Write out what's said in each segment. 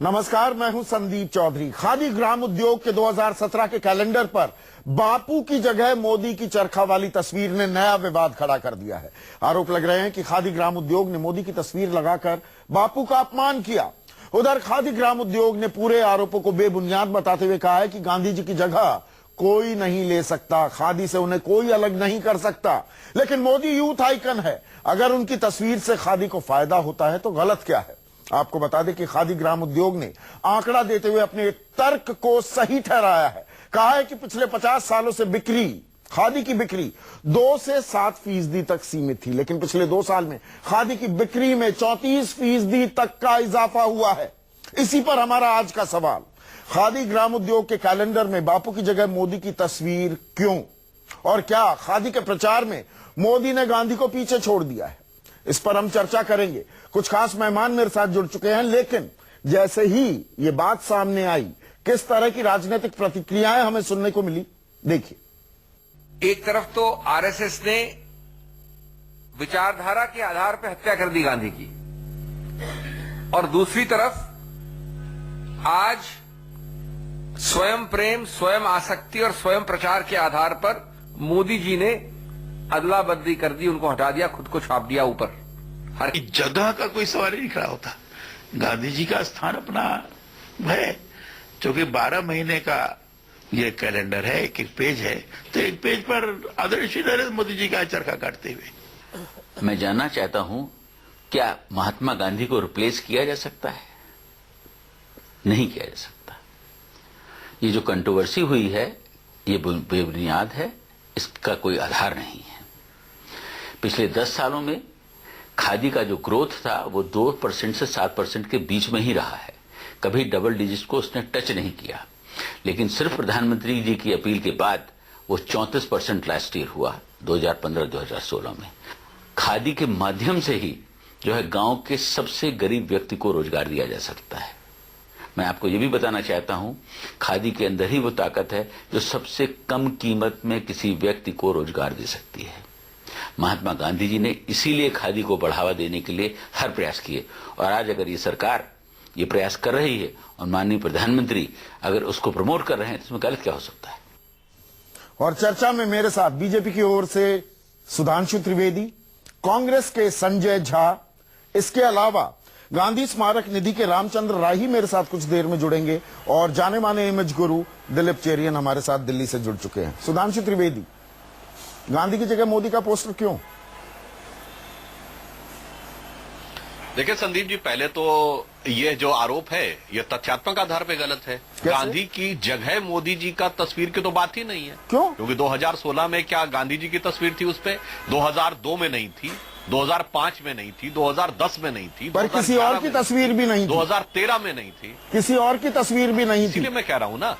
नमस्कार, मैं हूं संदीप चौधरी। खादी ग्राम उद्योग के 2017 के कैलेंडर पर बापू की जगह मोदी की चरखा वाली तस्वीर ने नया विवाद खड़ा कर दिया है। आरोप लग रहे हैं कि खादी ग्राम उद्योग ने मोदी की तस्वीर लगाकर बापू का अपमान किया। उधर खादी ग्राम उद्योग ने पूरे आरोपों को बेबुनियाद बताते हुए कहा है कि गांधी जी की जगह कोई नहीं ले सकता, खादी से उन्हें कोई अलग नहीं कर सकता। लेकिन मोदी यूथ आइकन है, अगर उनकी तस्वीर से खादी को फायदा होता है तो गलत क्या है? आपको बता दें कि खादी ग्राम उद्योग ने आंकड़ा देते हुए अपने तर्क को सही ठहराया है। कहा है कि पिछले 50 सालों से खादी की बिक्री 2 से 7% तक सीमित थी, लेकिन पिछले 2 साल में खादी की बिक्री में 34% तक का इजाफा हुआ है। इसी पर हमारा आज का सवाल, खादी ग्राम उद्योग के कैलेंडर में बापू की जगह मोदी की तस्वीर क्यों? और क्या खादी के प्रचार में मोदी ने गांधी को पीछे छोड़ दिया है? इस पर हम चर्चा करेंगे। कुछ खास मेहमान मेरे साथ जुड़ चुके हैं, लेकिन जैसे ही ये बात सामने आई, किस तरह की राजनीतिक प्रतिक्रियाएं हमें सुनने को मिली, देखिए। एक तरफ तो आरएसएस ने विचारधारा के आधार पर हत्या कर दी गांधी की, और दूसरी तरफ आज स्वयं प्रेम, स्वयं आसक्ति और स्वयं प्रचार के आधार पर मोदी जी ने अदला बदली कर दी, उनको हटा दिया, खुद को छाप दिया ऊपर। हर जगह का कोई सवाल ही नहीं खड़ा होता। गांधी जी का स्थान अपना है, क्योंकि 12 महीने का ये कैलेंडर है, एक एक पेज है, तो एक पेज पर आदरणीय श्री नरेंद्र मोदी जी का चरखा काटते हुए। मैं जानना चाहता हूं, क्या महात्मा गांधी को रिप्लेस किया जा सकता है? नहीं किया जा सकता। ये जो कंट्रोवर्सी हुई है, ये बेबुनियाद है, इसका कोई आधार नहीं है। पिछले 10 सालों में खादी का जो ग्रोथ था वो 2% से 7% के बीच में ही रहा है। कभी डबल डिजिट को उसने टच नहीं किया, लेकिन सिर्फ प्रधानमंत्री जी की अपील के बाद वो 34% लास्ट ईयर हुआ 2015-2016 में। खादी के माध्यम से ही जो है गांव के सबसे गरीब व्यक्ति को रोजगार दिया जा सकता है। मैं आपको ये भी बताना चाहता हूं, खादी के अंदर ही वो ताकत है जो सबसे कम कीमत में किसी व्यक्ति को रोजगार दे सकती है। महात्मा गांधी जी ने इसीलिए खादी को बढ़ावा देने के लिए हर प्रयास किए, और आज अगर ये सरकार ये प्रयास कर रही है और माननीय प्रधानमंत्री अगर उसको प्रमोट कर रहे हैं, तो इसमें गलत क्या हो सकता है? और चर्चा में मेरे साथ बीजेपी की ओर से सुधांशु त्रिवेदी, कांग्रेस के संजय झा, इसके अलावा गांधी स्मारक निधि के रामचंद्र राही मेरे साथ कुछ देर में जुड़ेंगे, और जाने माने इमेज गुरु दिलीप चेरियन हमारे साथ दिल्ली से जुड़ चुके हैं। सुधांशु त्रिवेदी, गांधी की जगह मोदी का पोस्टर क्यों? देखिए संदीप जी, पहले तो ये जो आरोप है ये तथ्यात्मक आधार पे गलत है। गांधी की जगह मोदी जी का तस्वीर की तो बात ही नहीं है। क्यों? क्योंकि 2016 में क्या गांधी जी की तस्वीर थी उस पे? 2002 में नहीं थी, 2005 में नहीं थी, 2010 में नहीं थी, पर किसी और की तस्वीर भी नहीं थी, 2013 में नहीं थी, किसी और की तस्वीर भी नहीं थी। इसीलिए मैं कह रहा हूं ना,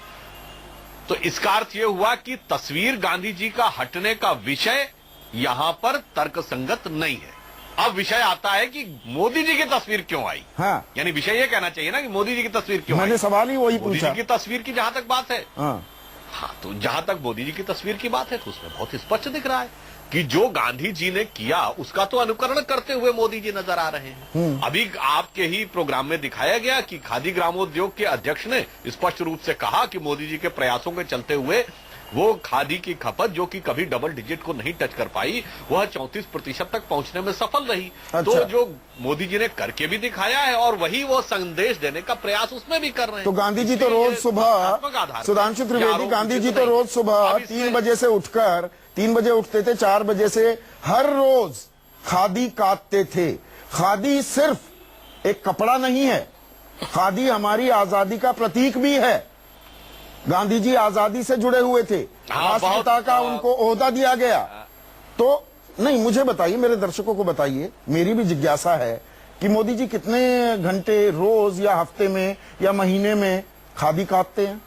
तो इसका अर्थ यह हुआ कि तस्वीर गांधी जी का हटने का विषय यहां पर तर्कसंगत नहीं है। अब विषय आता है कि मोदी जी की तस्वीर क्यों आई। हाँ। यानी विषय ये कहना चाहिए ना कि मोदी जी की तस्वीर क्यों मैंने आई। सवाल ही वही मोदी पूछा। जी की तस्वीर की जहां तक बात है, हाँ, तो जहां तक मोदी जी की तस्वीर की बात है तो उसमें बहुत स्पष्ट दिख रहा है कि जो गांधी जी ने किया उसका तो अनुकरण करते हुए मोदी जी नजर आ रहे हैं। अभी आपके ही प्रोग्राम में दिखाया गया कि खादी ग्रामोद्योग के अध्यक्ष ने स्पष्ट रूप से कहा कि मोदी जी के प्रयासों के चलते हुए वो खादी की खपत जो कि कभी डबल डिजिट को नहीं टच कर पाई, वह 34% तक पहुंचने में सफल रही। अच्छा। तो जो मोदी जी ने करके भी दिखाया है और वही वो संदेश देने का प्रयास उसमें भी कर रहे हैं। तो गांधी जी तो रोज सुबह, सुधांशु त्रिवेदी, गांधी जी तो रोज सुबह 3 बजे से उठकर 3 बजे उठते थे, 4 बजे से हर रोज खादी काटते थे। खादी सिर्फ एक कपड़ा नहीं है, खादी हमारी आजादी का प्रतीक भी है। गांधी जी आजादी से जुड़े हुए थे, राष्ट्रपिता का उनको ओहदा दिया गया। तो नहीं, मुझे बताइए, मेरे दर्शकों को बताइए, मेरी भी जिज्ञासा है कि मोदी जी कितने घंटे रोज या हफ्ते में या महीने में खादी काटते हैं?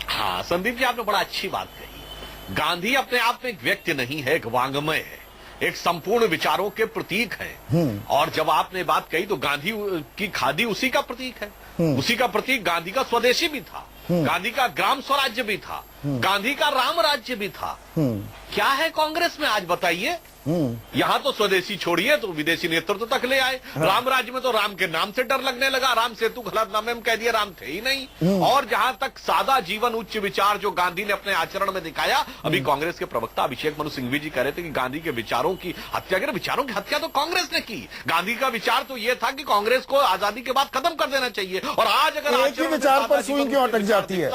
हाँ संदीप जी, आपने बड़ा अच्छी बात कही। गांधी अपने आप में एक व्यक्ति नहीं है, एक वांग्मय है, एक संपूर्ण विचारों के प्रतीक है। और जब आपने बात कही तो गांधी की खादी उसी का प्रतीक है। उसी का प्रतीक गांधी का स्वदेशी भी था, गांधी का ग्राम स्वराज्य भी था, गांधी का राम राज्य भी था। क्या है कांग्रेस में आज बताइए? यहां तो स्वदेशी छोड़िए तो विदेशी नेतृत्व तक ले आए। राम राज्य में तो राम के नाम से डर लगने लगा, राम सेतु गलतनामे में कह दिया, राम थे ही नहीं। और जहां तक सादा जीवन उच्च विचार जो गांधी ने अपने आचरण में दिखाया, अभी कांग्रेस के प्रवक्ता अभिषेक मनु सिंघवी जी कह रहे थे कि गांधी के विचारों की हत्या करें। विचारों की हत्या तो कांग्रेस ने की। गांधी का विचार तो यह था कि कांग्रेस को आजादी के बाद खत्म कर देना चाहिए। और आज अगर एक ही विचार पर सुई क्यों अटक जाती है?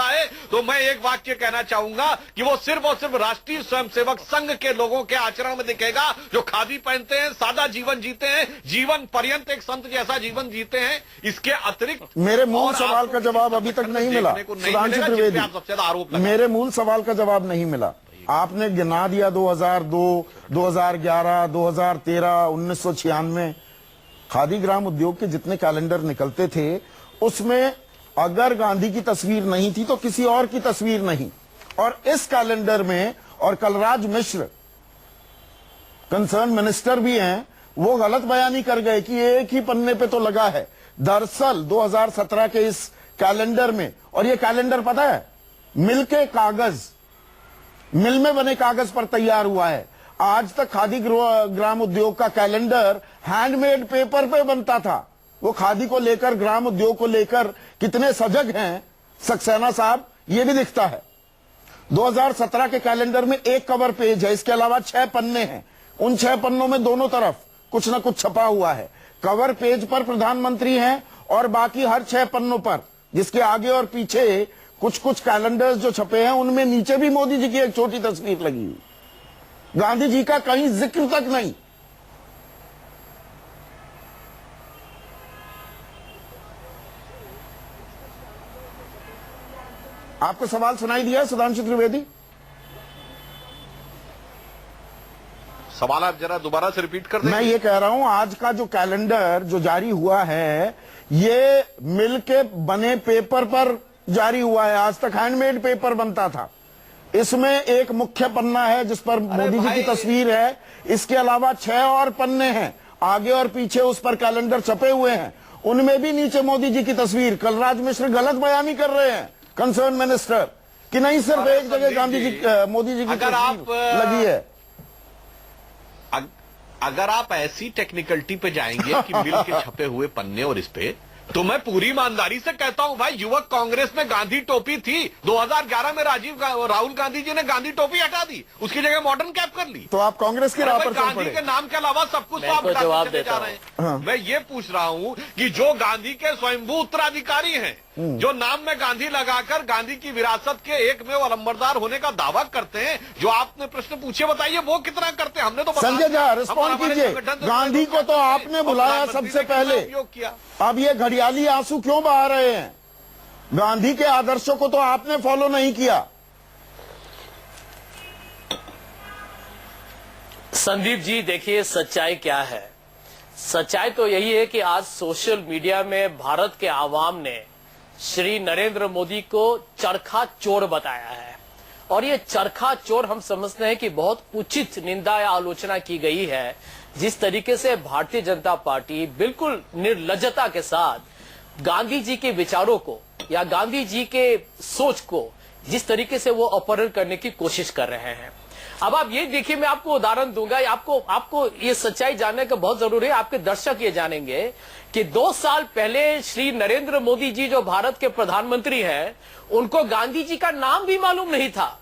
तो मैं एक वाक्य कहना चाहूंगा कि वो सिर्फ और सिर्फ राष्ट्रीय स्वयंसेवक संघ के लोगों के आचरण में दिखेगा, जो खादी पहनते हैं, सादा जीवन जीते हैं, जीवन पर्यंत एक संत जैसा जीवन जीते हैं। इसके अतिरिक्त मेरे मूल सवाल का जवाब अभी तक नहीं मिला सुधांशु त्रिवेदी, मेरे मूल सवाल का जवाब नहीं मिला। आपने गिना दिया 2002, 2011, 2013, 1996 खादी ग्राम उद्योग के जितने कैलेंडर निकलते थे उसमें अगर गांधी की तस्वीर नहीं थी तो किसी और की तस्वीर नहीं। और इस कैलेंडर में, और कलराज मिश्र कंसर्न मिनिस्टर भी हैं, वो गलत बयानी कर गए कि एक ही पन्ने पे तो लगा है। दरअसल 2017 के इस कैलेंडर में, और ये कैलेंडर पता है मिल के कागज, मिल में बने कागज पर तैयार हुआ है। आज तक खादी ग्राम उद्योग का कैलेंडर हैंडमेड पेपर पे बनता था। वो खादी को लेकर, ग्राम उद्योग को लेकर कितने सजग हैं सक्सेना साहब, ये भी दिखता है। 2017 के कैलेंडर में एक कवर पेज है, इसके अलावा 6 पन्ने हैं। उन 6 पन्नों में दोनों तरफ कुछ ना कुछ छपा हुआ है। कवर पेज पर प्रधानमंत्री हैं और बाकी हर 6 पन्नों पर, जिसके आगे और पीछे कुछ कुछ कैलेंडर्स जो छपे हैं उनमें नीचे भी मोदी जी की एक छोटी तस्वीर लगी हुई, गांधी जी का कहीं जिक्र तक नहीं। आपको सवाल सुनाई दिया सुधांशु त्रिवेदी? सवाल आप जरा दोबारा से रिपीट कर दें। मैं ये कह रहा हूं आज का जो कैलेंडर जो जारी हुआ है ये मिल के बने पेपर पर जारी हुआ है। आज तक हैंडमेड पेपर बनता था। इसमें एक मुख्य पन्ना है जिस पर मोदी जी की तस्वीर है, इसके अलावा 6 और पन्ने हैं, आगे और पीछे उस पर कैलेंडर छपे हुए हैं, उनमें भी नीचे मोदी जी की तस्वीर। कलराज मिश्र गलत बयानी कर रहे हैं कंसर्न मिनिस्टर कि नहीं सिर्फ एक जगह गांधी जी मोदी जी की तस्वीर लगी है। अगर आप ऐसी टेक्निकलिटी पे जाएंगे कि मिल के छपे हुए पन्ने और इस पे, तो मैं पूरी ईमानदारी से कहता हूं भाई, युवक कांग्रेस में गांधी टोपी थी। 2011 में राहुल गांधी जी ने गांधी टोपी हटा दी, उसकी जगह मॉडर्न कैप कर ली। तो आप कांग्रेस की राह पर चल पड़े। गांधी के नाम के अलावा सब कुछ तो आप हटाते जा रहे हैं। हाँ। मैं ये पूछ रहा हूं कि जो गांधी के स्वयंभू उत्तराधिकारी हैं, जो नाम में गांधी लगाकर गांधी की विरासत के एक में अलंबरदार होने का दावा करते हैं, जो आपने प्रश्न पूछे, बताइए वो कितना करते हैं? हमने तो संजय झा रिस्पॉन्ड कीजिए। गांधी को तो आपने बुलाया सबसे पहले, किया। अब ये घड़ियाली आंसू क्यों बहा रहे हैं? गांधी के आदर्शों को तो आपने फॉलो नहीं किया। संदीप जी देखिए, सच्चाई क्या है? सच्चाई तो यही है कि आज सोशल मीडिया में भारत के आवाम ने श्री नरेंद्र मोदी को चरखा चोर बताया है। और ये चरखा चोर हम समझते हैं कि बहुत उचित निंदा या आलोचना की गई है। जिस तरीके से भारतीय जनता पार्टी बिल्कुल निर्लज्जता के साथ गांधी जी के विचारों को या गांधी जी के सोच को जिस तरीके से वो अपहरण करने की कोशिश कर रहे हैं। अब आप ये देखिए, मैं आपको उदाहरण दूंगा, आपको ये सच्चाई जानने का बहुत जरूरी है। आपके दर्शक ये जानेंगे कि 2 साल पहले श्री नरेंद्र मोदी जी जो भारत के प्रधानमंत्री हैं, उनको गांधी जी का नाम भी मालूम नहीं था।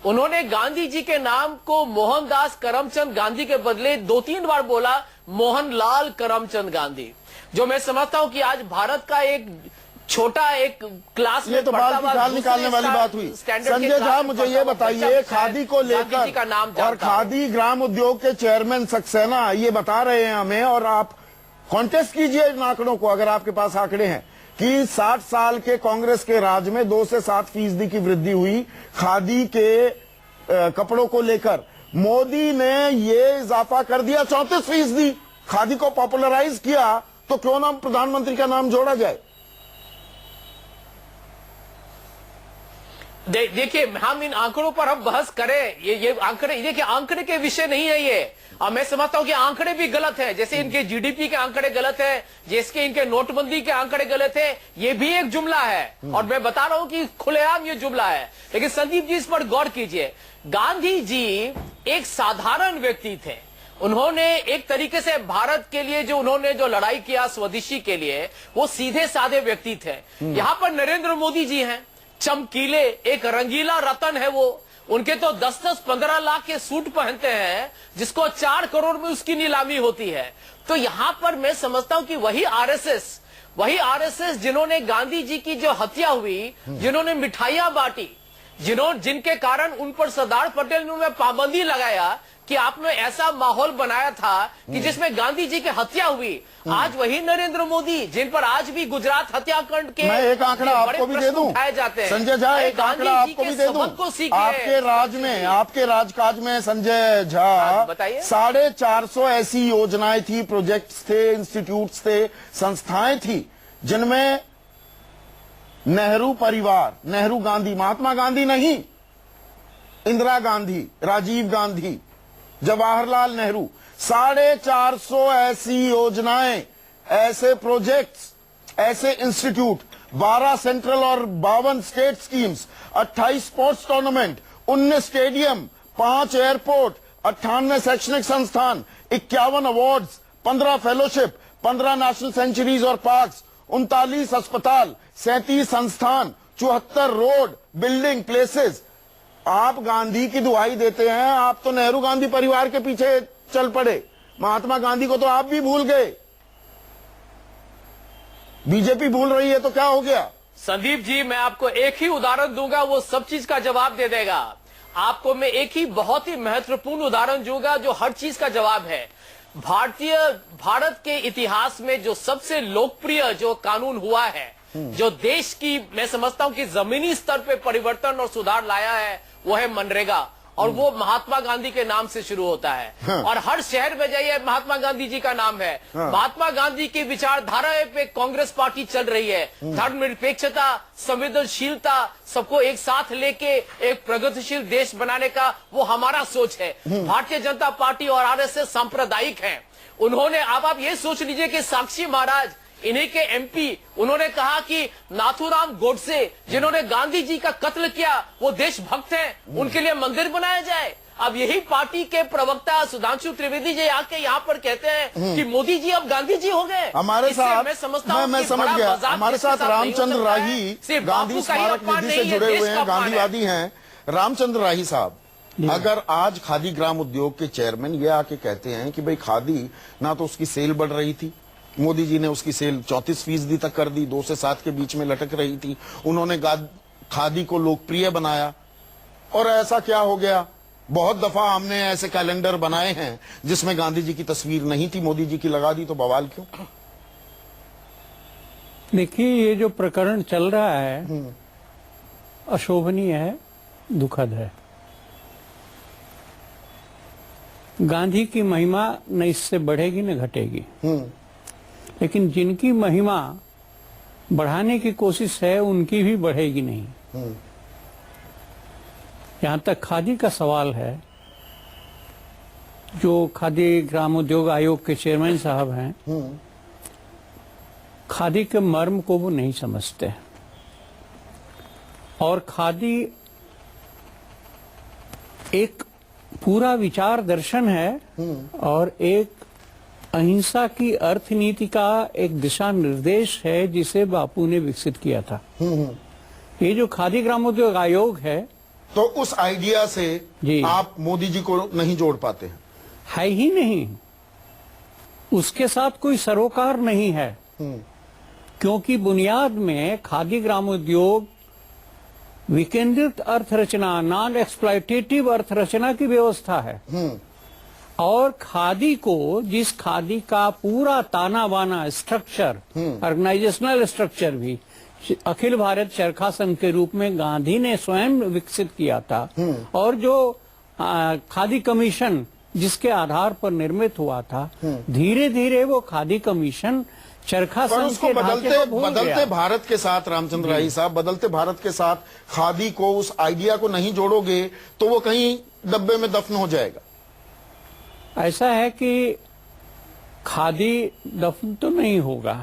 उन्होंने गांधी जी के नाम को मोहनदास करमचंद गांधी के बदले 2-3 बार बोला मोहनलाल करमचंद गांधी, जो मैं समझता हूं कि आज भारत का एक छोटा एक क्लास में ये तो बाल की निकालने वाली बात हुई। संजय झा मुझे ये बताइए, खादी को लेकर और खादी ग्राम उद्योग के चेयरमैन सक्सेना ये बता रहे हैं हमें, और आप कॉन्टेस्ट कीजिए इन आंकड़ों को अगर आपके पास आंकड़े हैं, कि 60 साल के कांग्रेस के राज में 2 से 7% की वृद्धि हुई खादी के कपड़ों को लेकर। मोदी ने ये इजाफा कर दिया 34%। खादी को पॉपुलराइज किया तो क्यों ना प्रधानमंत्री का नाम जोड़ा जाए? देखिए, हम इन आंकड़ों पर हम बहस करें, ये आंकड़े, देखिए आंकड़े के विषय नहीं है ये। मैं समझता हूं कि आंकड़े भी गलत है, जैसे इनके जीडीपी के आंकड़े गलत है, जैसे इनके नोटबंदी के आंकड़े गलत है, ये भी एक जुमला है। और मैं बता रहा हूं कि खुलेआम ये जुमला है। लेकिन संदीप जी इस पर गौर कीजिए, गांधी जी एक साधारण व्यक्ति थे उन्होंने एक तरीके से भारत के लिए जो उन्होंने जो लड़ाई किया स्वदेशी के लिए, वो सीधे साधे व्यक्ति थे। यहाँ पर नरेंद्र मोदी जी हैं, चमकीले, एक रंगीला रतन है वो। उनके तो 10-10, 15 लाख के सूट पहनते हैं, जिसको 4 करोड़ में उसकी नीलामी होती है। तो यहाँ पर मैं समझता हूँ कि वही आरएसएस जिन्होंने गांधी जी की जो हत्या हुई, जिन्होंने मिठाइयां बांटी, जिनके कारण उन पर सरदार पटेल ने पाबंदी लगाया कि आपने ऐसा माहौल बनाया था कि जिसमें गांधी जी की हत्या हुई, आज वही नरेंद्र मोदी जिन पर आज भी गुजरात हत्याकांड के मैं एक आंकड़ा आपको भी दे दूं, उठाए जाते हैं। संजय झा, एक आंकड़ा आपको भी दे दूं। आपके राज में, आपके राजकाज में संजय झा, बताइए। 450 ऐसी योजनाएं थी, प्रोजेक्ट्स थे, इंस्टीट्यूट्स थे, संस्थाएं थी, जिनमें नेहरू परिवार, नेहरू गांधी, महात्मा गांधी नहीं, इंदिरा गांधी, राजीव गांधी, जवाहरलाल नेहरू, 450 ऐसी योजनाएं, ऐसे प्रोजेक्ट्स, ऐसे इंस्टीट्यूट, 12 सेंट्रल और 52 state schemes, 28 sports tournament, 19 stadium, 5 airport, 98 शैक्षणिक संस्थान, 51 अवार्ड्स, 15 फेलोशिप, 15 नेशनल सेंचुरीज और पार्क्स, 39 अस्पताल, 37 संस्थान, 74 रोड, बिल्डिंग, प्लेसेस। आप गांधी की दुहाई देते हैं, आप तो नेहरू गांधी परिवार के पीछे चल पड़े, महात्मा गांधी को तो आप भी भूल गए। बीजेपी भूल रही है तो क्या हो गया? संदीप जी, मैं आपको एक ही उदाहरण दूंगा, वो सब चीज का जवाब दे देगा। आपको मैं एक ही बहुत ही महत्वपूर्ण उदाहरण दूंगा जो हर चीज का जवाब है। भारत के इतिहास में जो सबसे लोकप्रिय जो कानून हुआ है, जो देश की, मैं समझता हूं कि जमीनी स्तर पे परिवर्तन और सुधार लाया है, वो है मनरेगा, और वो महात्मा गांधी के नाम से शुरू होता है। और हर शहर में जाइए, महात्मा गांधी जी का नाम है। महात्मा गांधी की विचारधारा पे कांग्रेस पार्टी चल रही है। धर्मनिरपेक्षता, संवेदनशीलता, सबको एक साथ लेके एक प्रगतिशील देश बनाने का वो हमारा सोच है। भारतीय जनता पार्टी और आरएसएस सांप्रदायिक है। उन्होंने, अब आप ये सोच लीजिए कि साक्षी महाराज, इन्हीं के एमपी, उन्होंने कहा कि नाथूराम गोडसे, जिन्होंने गांधी जी का कत्ल किया, वो देशभक्त हैं, उनके लिए मंदिर बनाया जाए। अब यही पार्टी के प्रवक्ता सुधांशु त्रिवेदी जी आके यहाँ पर कहते हैं कि मोदी जी अब गांधी जी हो गए। हमारे साथ, मैं समझता हूँ, मैं समझ गया, हमारे साथ रामचंद्र राही, गांधी स्मारक निधि से जुड़े हुए हैं, गांधीवादी हैं। रामचंद्र राही साहब, अगर आज खादी ग्राम उद्योग के चेयरमैन ये आके कहते हैं कि भाई खादी ना तो उसकी सेल बढ़ रही थी, मोदी जी ने उसकी सेल 34% तक कर दी, 2 से 7 के बीच में लटक रही थी, उन्होंने खादी को लोकप्रिय बनाया, और ऐसा क्या हो गया? बहुत दफा हमने ऐसे कैलेंडर बनाए हैं जिसमें गांधी जी की तस्वीर नहीं थी, मोदी जी की लगा दी, तो बवाल क्यों? देखिए, ये जो प्रकरण चल रहा है अशोभनीय है, दुखद है। गांधी की महिमा न इससे बढ़ेगी न घटेगी, लेकिन जिनकी महिमा बढ़ाने की कोशिश है उनकी भी बढ़ेगी नहीं। यहां तक खादी का सवाल है, जो खादी ग्राम उद्योग आयोग के चेयरमैन साहब हैं, खादी के मर्म को वो नहीं समझते, और खादी एक पूरा विचार दर्शन है और एक अहिंसा की अर्थनीति का एक दिशा निर्देश है जिसे बापू ने विकसित किया था। ये जो खादी ग्रामोद्योग आयोग है, तो उस आइडिया से आप मोदी जी को नहीं जोड़ पाते हैं? है ही नहीं, उसके साथ कोई सरोकार नहीं है, क्योंकि बुनियाद में खादी ग्रामोद्योग विकेंद्रित अर्थरचना, नॉन एक्सप्लॉयटेटिव अर्थरचना की व्यवस्था है। और खादी को, जिस खादी का पूरा ताना बाना स्ट्रक्चर, ऑर्गेनाइजेशनल स्ट्रक्चर भी अखिल भारत चरखा संघ के रूप में गांधी ने स्वयं विकसित किया था, और जो खादी कमीशन जिसके आधार पर निर्मित हुआ था, धीरे धीरे वो खादी कमीशन चरखा संघ के बदलते भारत के साथ, रामचंद्र राही साहब, बदलते भारत के साथ खादी को, उस आइडिया को नहीं जोड़ोगे तो वो कहीं डब्बे में दफन हो जाएगा। ऐसा है कि खादी दफन तो नहीं होगा।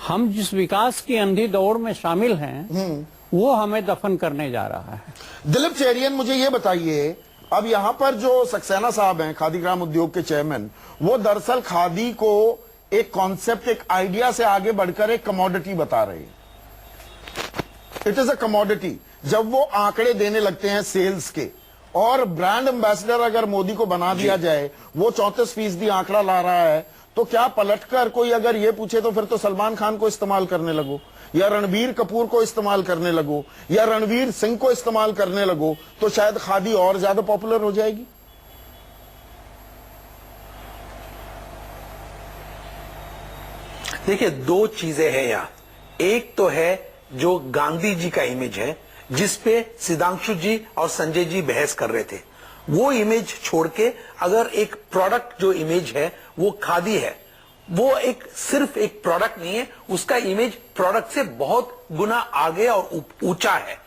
हम जिस विकास की अंधी दौड़ में शामिल हैं, वो हमें दफन करने जा रहा है। दिलीप चेरियन, मुझे ये बताइए, अब यहां पर जो सक्सेना साहब हैं, खादी ग्राम उद्योग के चेयरमैन, वो दरअसल खादी को एक कॉन्सेप्ट, एक आइडिया से आगे बढ़कर एक कमोडिटी बता रहे हैं। It is a commodity. जब वो आंकड़े देने लगते हैं सेल्स के, और ब्रांड एम्बेसडर अगर मोदी को बना दिया जाए, वो 34% आंकड़ा ला रहा है, तो क्या पलटकर कोई अगर ये पूछे तो फिर तो सलमान खान को इस्तेमाल करने लगो, या रणबीर कपूर को इस्तेमाल करने लगो, या रणवीर सिंह को इस्तेमाल करने लगो, तो शायद खादी और ज्यादा पॉपुलर हो जाएगी। देखिए, दो चीजें हैं यहां। एक तो है जो गांधी जी का इमेज है, जिसपे सिद्धांशु जी और संजय जी बहस कर रहे थे। वो इमेज छोड़ के अगर एक प्रोडक्ट जो इमेज है वो खादी है, वो एक सिर्फ एक प्रोडक्ट नहीं है, उसका इमेज प्रोडक्ट से बहुत गुना आगे और ऊंचा है।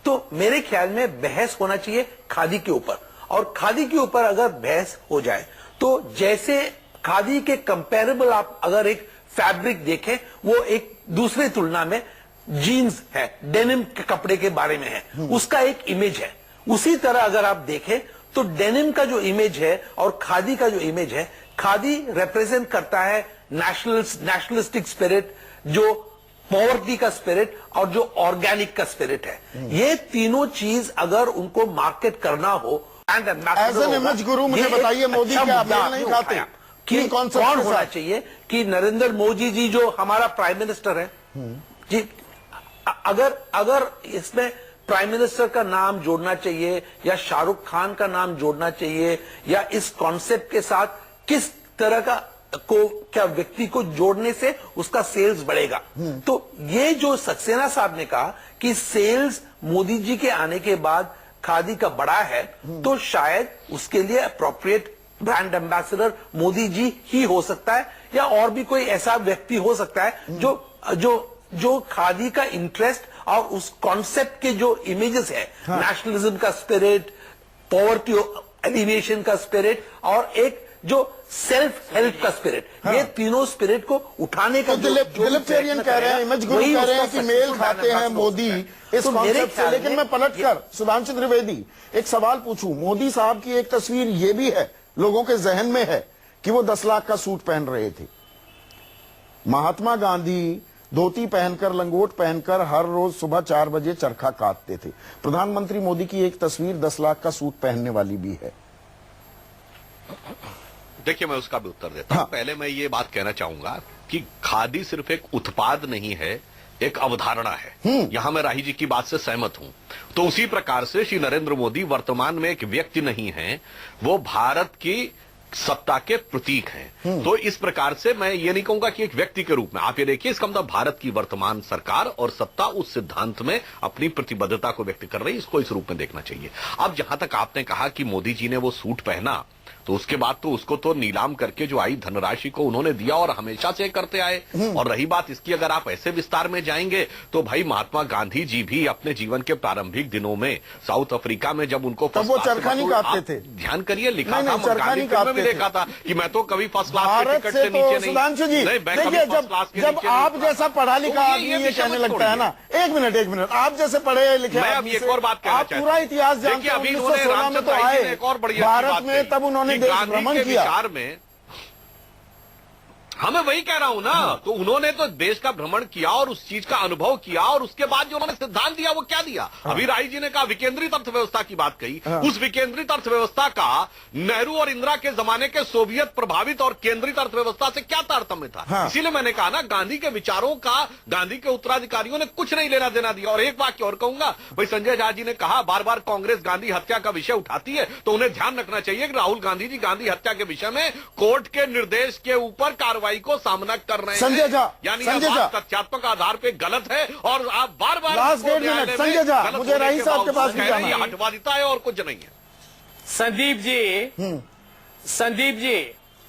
तो मेरे ख्याल में बहस होना चाहिए खादी के ऊपर, और खादी के ऊपर अगर बहस हो जाए तो जैसे खादी के कंपेरेबल आप अगर एक फैब्रिक देखें, वो एक दूसरे तुलना में जीन्स है, डेनिम के कपड़े के बारे में है, उसका एक इमेज है। उसी तरह अगर आप देखें तो डेनिम का जो इमेज है और खादी का जो इमेज है, खादी रिप्रेजेंट करता है नेशनलिस्टिक स्पिरिट, जो पॉवर्टी का स्पिरिट और जो ऑर्गेनिक का स्पिरिट है। ये तीनों चीज अगर उनको मार्केट करना हो, एज एन इमेज गुरु मुझे बताइए, मोदी क्या मेल नहीं खाते कि कौन होना चाहिए कि नरेंद्र मोदी जी जो हमारा प्राइम मिनिस्टर है जी, अगर इसमें प्राइम मिनिस्टर का नाम जोड़ना चाहिए या शाहरुख खान का नाम जोड़ना चाहिए, या इस कॉन्सेप्ट के साथ किस तरह का क्या व्यक्ति को जोड़ने से उसका सेल्स बढ़ेगा, तो ये जो सक्सेना साहब ने कहा कि सेल्स मोदी जी के आने के बाद खादी का बढ़ा है, तो शायद उसके लिए appropriate brand ambassador Modi ji ही हो सकता है, या और भी कोई ऐसा व्यक्ति हो सकता है जो खादी का इंटरेस्ट और उस कॉन्सेप्ट के जो इमेजेस है, नेशनलिज्म का स्पिरिट, पॉवर्टी एलिवेशन का स्पिरिट, और एक जो सेल्फ हेल्प का स्पिरिट, ये तीनों स्पिरिट को उठाने का तो दिलीप चेरियन कह रहे हैं, इमेज गुरु कह रहे हैं कि मेल खाते हैं मोदी इस कॉन्सेप्ट से। लेकिन मैं पलटकर सुधांशु त्रिवेदी एक सवाल पूछूं, मोदी साहब की एक तस्वीर ये भी है, लोगों के जहन में है कि वो 10 लाख का सूट पहन रहे थे। महात्मा गांधी धोती पहनकर, लंगोट पहनकर हर रोज सुबह 4 बजे चरखा काटते थे। प्रधानमंत्री मोदी की एक तस्वीर 10 लाख का सूट पहनने वाली भी है। देखिए, मैं उसका भी उत्तर देता हूं। पहले मैं ये बात कहना चाहूंगा कि खादी सिर्फ एक उत्पाद नहीं है, एक अवधारणा है। यहां मैं राही जी की बात से सहमत हूं। तो उसी प्रकार से श्री नरेंद्र मोदी वर्तमान में एक व्यक्ति नहीं है, वो भारत की सत्ता के प्रतीक हैं। तो इस प्रकार से मैं ये नहीं कहूंगा कि एक व्यक्ति के रूप में, आप ये देखिए, इसका मतलब भारत की वर्तमान सरकार और सत्ता उस सिद्धांत में अपनी प्रतिबद्धता को व्यक्त कर रही है, इसको इस रूप में देखना चाहिए। अब जहां तक आपने कहा कि मोदी जी ने वो सूट पहना, तो उसके बाद तो उसको तो नीलाम करके जो आई धनराशि को उन्होंने दिया, और हमेशा से करते आए। और रही बात इसकी, अगर आप ऐसे विस्तार में जाएंगे तो भाई महात्मा गांधी जी भी अपने जीवन के प्रारंभिक दिनों में साउथ अफ्रीका में जब उनको तब वो चरखा नहीं काटते थे। ध्यान करिए, लिखा नहीं, था, चरखा नहीं काटते भी देखा था कि मैं तो कभी फर्स्ट क्लास के टिकट से नीचे नहीं। सुधांशु जी देखिए, जब आप जैसा पढ़ा लिखा आदमी ये कहने लगता है ना, एक मिनट, आप जैसे पढ़े लिखे आदमी से, एक और बात कहना आप पूरा इतिहास जानते हैं। 1916 में तो आए भारत में, तब उन्होंने देश भ्रमण किया। विचार में हमें वही कह रहा हूं ना, तो उन्होंने तो देश का भ्रमण किया और उस चीज का अनुभव किया, और उसके बाद जो उन्होंने सिद्धांत दिया वो क्या दिया। अभी राही जी ने कहा विकेंद्रित अर्थव्यवस्था की बात कही। उस विकेंद्रित अर्थव्यवस्था का नेहरू और इंदिरा के जमाने के सोवियत प्रभावित और केंद्रित अर्थव्यवस्था से क्या तारतम्य था। इसीलिए मैंने कहा ना, गांधी के विचारों का गांधी के उत्तराधिकारियों ने कुछ नहीं लेना देना दिया। और एक वाक्य और कहूंगा, भाई संजय झा जी ने कहा बार बार कांग्रेस गांधी हत्या का विषय उठाती है, तो उन्हें ध्यान रखना चाहिए कि राहुल गांधी जी गांधी हत्या के विषय में कोर्ट के निर्देश के ऊपर कार्रवाई को सामना कर रहे हैं। संजय झा, यानी तथ्यात्मक आधार पे गलत है, और आप बार बार संजय झा, मुझे राही साहब के पास भी जाना है। हटवादिता है और कुछ नहीं है।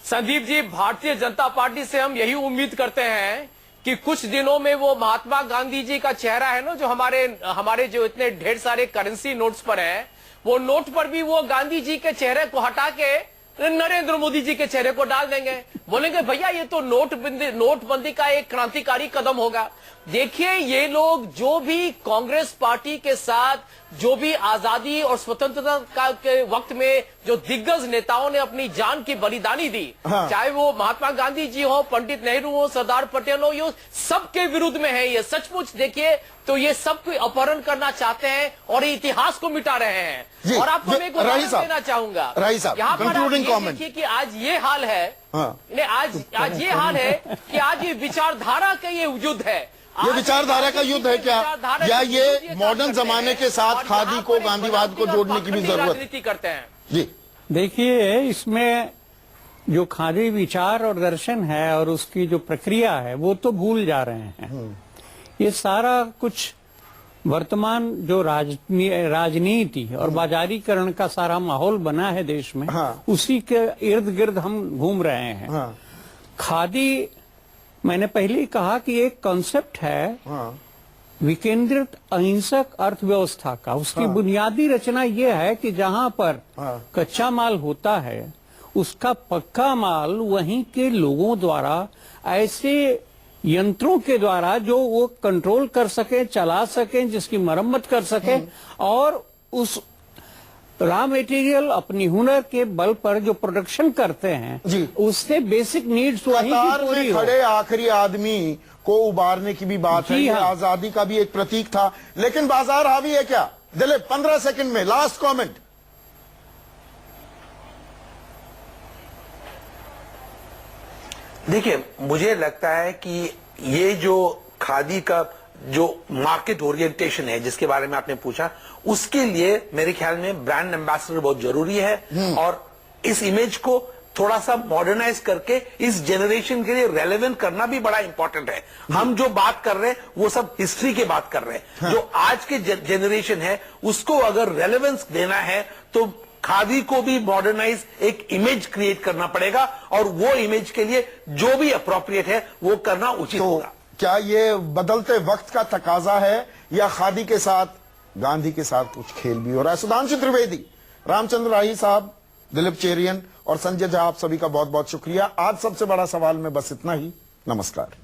संदीप जी, भारतीय जनता पार्टी से हम यही उम्मीद करते हैं कि कुछ दिनों में वो महात्मा गांधी जी का चेहरा है ना, जो हमारे जो इतने ढेर सारे करेंसी नोट्स पर है, वो नोट पर भी वो गांधी जी के चेहरे को हटा के नरेंद्र मोदी जी के चेहरे को डाल देंगे, बोलेंगे भैया ये तो नोटबंदी का एक क्रांतिकारी कदम होगा। देखिए, ये लोग जो भी कांग्रेस पार्टी के साथ जो भी आजादी और स्वतंत्रता के वक्त में जो दिग्गज नेताओं ने अपनी जान की बलिदानी दी, चाहे वो महात्मा गांधी जी हो, पंडित नेहरू हो, सरदार पटेल हो, ये सबके विरुद्ध में है। ये सचमुच देखिए तो ये सब कोई अपहरण करना चाहते हैं और ये इतिहास को मिटा रहे हैं। और आपको मैं एक उदाहरण देना चाहूंगा, यहाँ पर आप ये देखिए कि आज ये हाल है, आज ये हाल है कि आज ये विचारधारा का ये युद्ध है। ये विचारधारा का युद्ध है क्या, या ये मॉडर्न जमाने के साथ खादी को, गांधीवाद को जोड़ने की भी जरूरत राजनीति करते हैं? जी देखिए, इसमें जो खादी विचार और दर्शन है और उसकी जो प्रक्रिया है वो तो भूल जा रहे हैं। ये सारा कुछ वर्तमान जो राजनीति और बाजारीकरण का सारा माहौल बना है देश में, उसी के इर्द गिर्द हम घूम रहे हैं। खादी, मैंने पहले ही कहा कि एक कॉन्सेप्ट है विकेंद्रित अहिंसक अर्थव्यवस्था का। उसकी बुनियादी रचना यह है कि जहां पर कच्चा माल होता है उसका पक्का माल वहीं के लोगों द्वारा, ऐसे यंत्रों के द्वारा जो वो कंट्रोल कर सके, चला सके, जिसकी मरम्मत कर सके, और उस रॉ मटेरियल अपनी हुनर के बल पर जो प्रोडक्शन करते हैं जी, उससे बेसिक नीड्स वहीं की पूरी हो। खड़े आखिरी आदमी को उबारने की भी बात है। ये आजादी का भी एक प्रतीक था, लेकिन बाजार हावी है क्या? दिलीप 15 सेकंड में लास्ट कमेंट। देखिए, मुझे लगता है कि ये जो खादी का जो मार्केट ओरिएंटेशन है जिसके बारे में आपने पूछा, उसके लिए मेरे ख्याल में ब्रांड एम्बेसडर बहुत जरूरी है, और इस इमेज को थोड़ा सा मॉडर्नाइज करके इस जनरेशन के लिए रेलेवेंट करना भी बड़ा इंपॉर्टेंट है। हम जो बात कर रहे हैं वो सब हिस्ट्री की बात कर रहे हैं। जो आज के जनरेशन है उसको अगर रेलेवेंस देना है तो खादी को भी मॉडर्नाइज एक इमेज क्रिएट करना पड़ेगा, और वो इमेज के लिए जो भी अप्रोप्रिएट है वो करना उचित होगा। क्या ये बदलते वक्त का तकाजा है, या खादी के साथ, गांधी के साथ कुछ खेल भी हो रहा है? सुधांशु त्रिवेदी, रामचंद्र राही साहब, दिलीप चेरियन और संजय झा, आप सभी का बहुत बहुत शुक्रिया। आज सबसे बड़ा सवाल में बस इतना ही। नमस्कार।